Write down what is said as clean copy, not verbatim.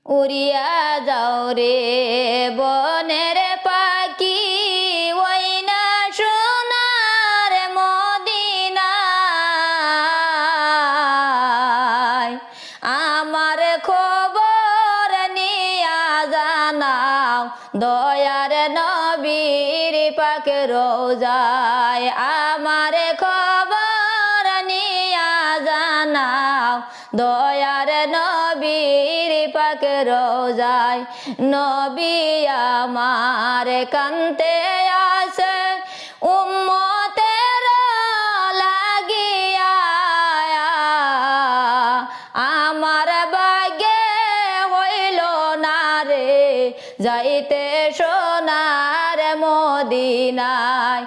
উড়িয়া যাও রে বনের পাখি ওই না সোনার মদিনায় আমার খবর নিয়া জানাও দয়ার নবীর পাক রোজায় আমার খবর নিয়া জানাও দয়ার নবীর পাক রোজায় নবী আমার কান্তে আসে উম্মতের লাগিয়া আমার ভাগ্যে হইল না রে যাইতে সোনার মদিনায়